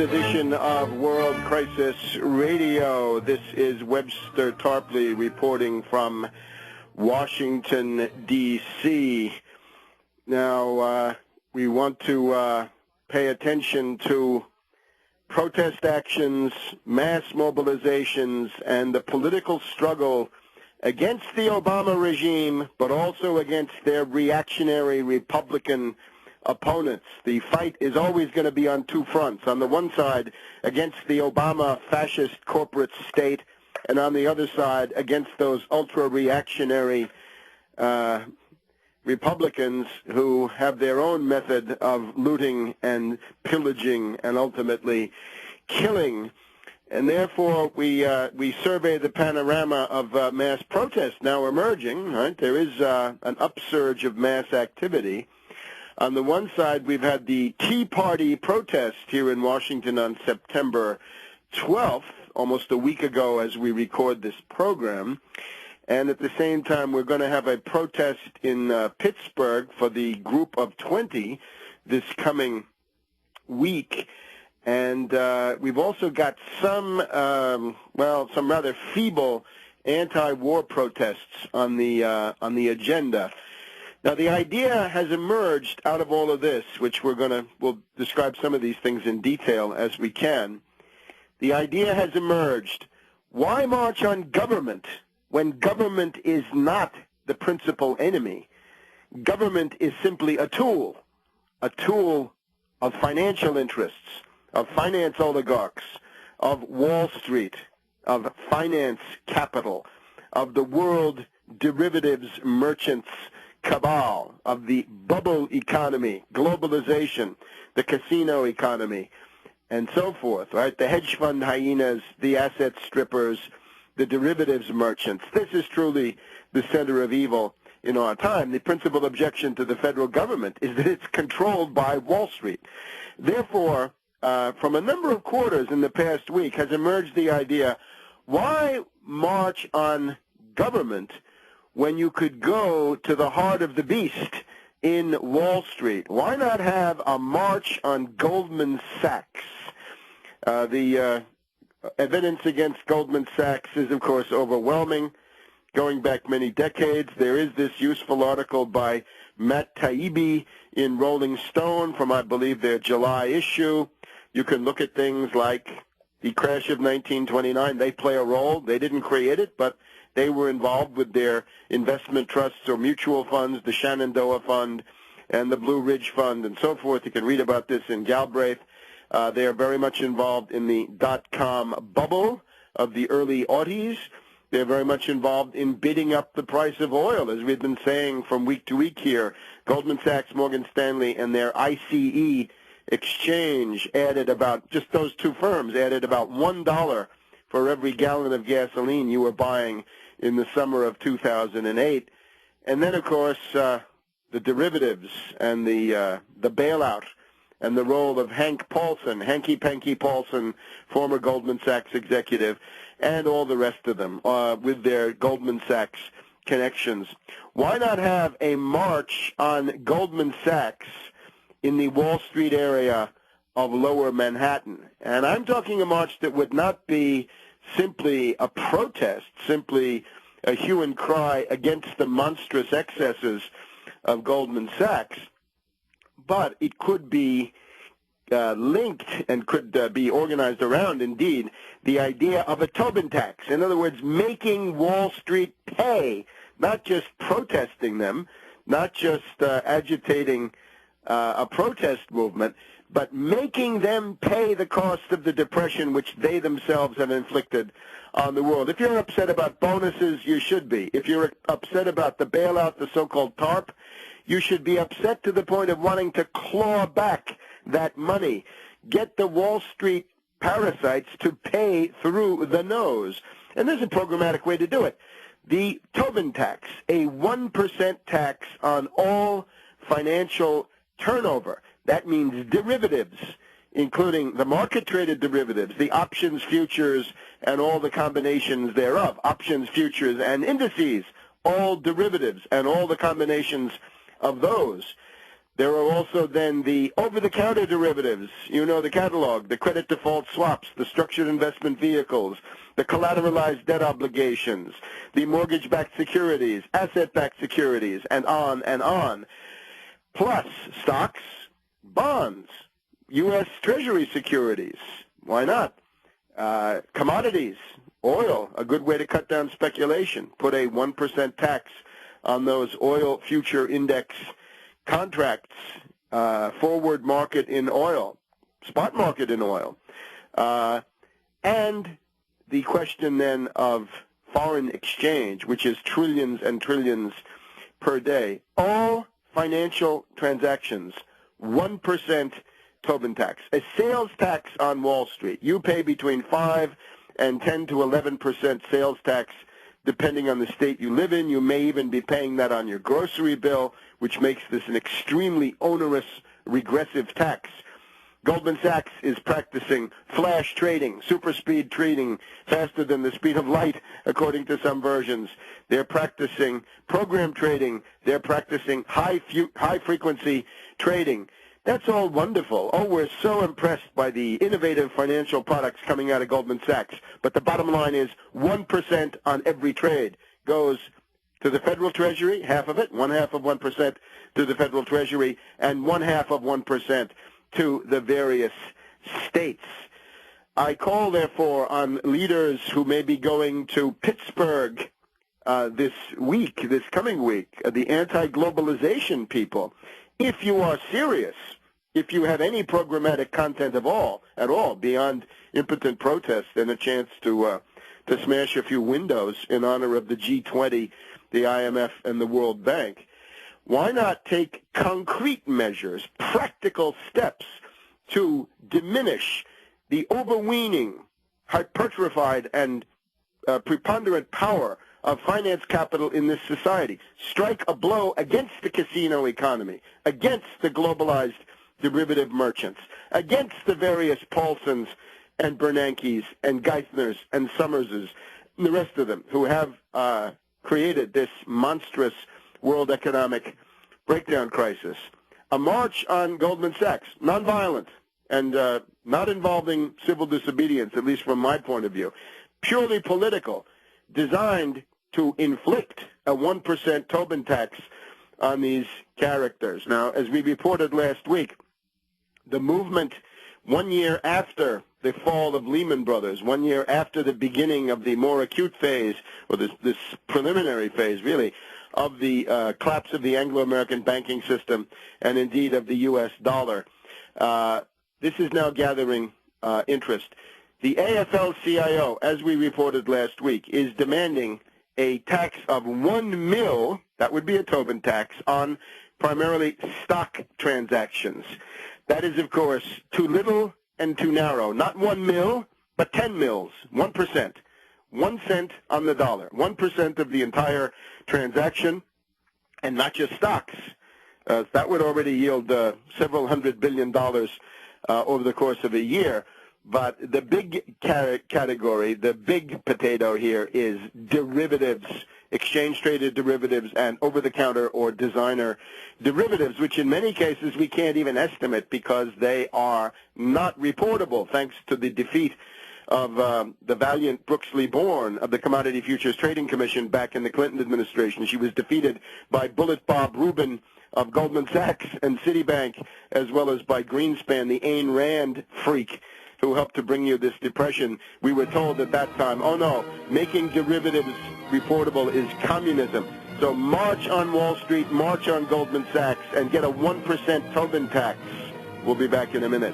edition of World Crisis Radio. This is Webster Tarpley reporting from Washington, D.C. Now, we want to pay attention to protest actions, mass mobilizations, and the political struggle against the Obama regime, but also against their reactionary Republican opponents. The fight is always going to be on two fronts. On the one side, against the Obama fascist corporate state, and on the other side, against those ultra-reactionary Republicans who have their own method of looting and pillaging and ultimately killing. And therefore, we survey the panorama of mass protest now emerging. Right? There is an upsurge of mass activity. On the one side, we've had the Tea Party protest here in Washington on September 12th, almost a week ago as we record this program. And at the same time, we're going to have a protest in Pittsburgh for the Group of 20 this coming week. And we've also got some rather feeble anti-war protests on the agenda. Now, the idea has emerged out of all of this, which we'll describe some of these things in detail as we can. The idea has emerged, why march on government when government is not the principal enemy? Government is simply a tool of financial interests, of finance oligarchs, of Wall Street, of finance capital, of the world derivatives merchants cabal, of the bubble economy, globalization, the casino economy, and so forth, right? The hedge fund hyenas, the asset strippers, the derivatives merchants. This is truly the center of evil in our time. The principal objection to the federal government is that it's controlled by Wall Street. Therefore, from a number of quarters in the past week has emerged the idea, why march on government when you could go to the heart of the beast in Wall Street? Why not have a march on Goldman Sachs? The evidence against Goldman Sachs is, of course, overwhelming. Going back many decades, there is this useful article by Matt Taibbi in Rolling Stone from, I believe, their July issue. You can look at things like the crash of 1929. They play a role. They didn't create it, but they were involved with their investment trusts or mutual funds, the Shenandoah Fund and the Blue Ridge Fund and so forth. You can read about this in Galbraith. They are very much involved in the dot-com bubble of the early '80s. They're very much involved in bidding up the price of oil, as we've been saying from week to week here. Goldman Sachs, Morgan Stanley, and their ICE exchange added about, just those two firms added about $1 for every gallon of gasoline you were buying in the summer of 2008. And then, of course, the derivatives and the bailout and the role of Hank Paulson, Hanky Panky Paulson, former Goldman Sachs executive, and all the rest of them with their Goldman Sachs connections. Why not have a march on Goldman Sachs in the Wall Street area of Lower Manhattan? And I'm talking a march that would not be simply a protest, simply a hue and cry against the monstrous excesses of Goldman Sachs, but it could be linked and could be organized around, indeed, the idea of a Tobin tax. In other words, making Wall Street pay, not just protesting them, not just agitating a protest movement, but making them pay the cost of the depression which they themselves have inflicted on the world. If you're upset about bonuses, you should be. If you're upset about the bailout, the so-called TARP, you should be upset to the point of wanting to claw back that money. Get the Wall Street parasites to pay through the nose. And there's a programmatic way to do it. The Tobin tax, a 1% tax on all financial turnover. That means derivatives, including the market-traded derivatives, the options, futures, and all the combinations thereof, options, futures, and indices, all derivatives, and all the combinations of those. There are also then the over-the-counter derivatives. You know the catalog, the credit default swaps, the structured investment vehicles, the collateralized debt obligations, the mortgage-backed securities, asset-backed securities, and on and on. Plus stocks, bonds, U.S. Treasury securities. Why not? Commodities, oil, a good way to cut down speculation. Put a 1% tax on those oil future index contracts, forward market in oil, spot market in oil, and the question then of foreign exchange, which is trillions and trillions per day. All financial transactions, 1% Tobin tax, a sales tax on Wall Street. You pay between 5 and 10 to 11% sales tax depending on the state you live in. You may even be paying that on your grocery bill, which makes this an extremely onerous, regressive tax. Goldman Sachs is practicing flash trading, super speed trading, faster than the speed of light, according to some versions. They're practicing program trading. They're practicing high-frequency trading. That's all wonderful. Oh, we're so impressed by the innovative financial products coming out of Goldman Sachs. But the bottom line is 1% on every trade goes to the Federal Treasury, half of it, 1/2 of 1% to the Federal Treasury, and 1/2 of 1% to the various states. I call, therefore, on leaders who may be going to Pittsburgh this coming week, the anti-globalization people. If you are serious, if you have any programmatic content at all, beyond impotent protest and a chance to smash a few windows in honor of the G20, the IMF, and the World Bank, why not take concrete measures, practical steps to diminish the overweening, hypertrophied, and preponderant power of finance capital in this society? Strike a blow against the casino economy, against the globalized derivative merchants, against the various Paulsons and Bernankes and Geithners and Summerses and the rest of them who have created this monstrous world economic breakdown crisis. A march on Goldman Sachs, nonviolent and not involving civil disobedience, at least from my point of view, purely political, designed to inflict a 1% Tobin tax on these characters. Now, as we reported last week, the movement 1 year after the fall of Lehman Brothers, 1 year after the beginning of the more acute phase, or this preliminary phase, really, of the collapse of the Anglo-American banking system and indeed of the U.S. dollar, this is now gathering interest. The AFL-CIO, as we reported last week, is demanding a tax of 1 mil, that would be a Tobin tax, on primarily stock transactions. That is, of course, too little and too narrow. Not 1 mil, but 10 mils, 1%. 1 cent on the dollar, 1% of the entire transaction, and not just stocks. That would already yield several $100 billion over the course of a year. But the big category, the big potato here is derivatives, exchange-traded derivatives and over-the-counter or designer derivatives, which in many cases we can't even estimate because they are not reportable, thanks to the defeat of the valiant Brooks Lee Bourne of the Commodity Futures Trading Commission back in the Clinton administration. She was defeated by Bullet Bob Rubin of Goldman Sachs and Citibank, as well as by Greenspan, the Ayn Rand freak, who helped to bring you this depression. We were told at that time, oh no, making derivatives reportable is communism. So march on Wall Street, march on Goldman Sachs, and get a 1% Tobin tax. We'll be back in a minute.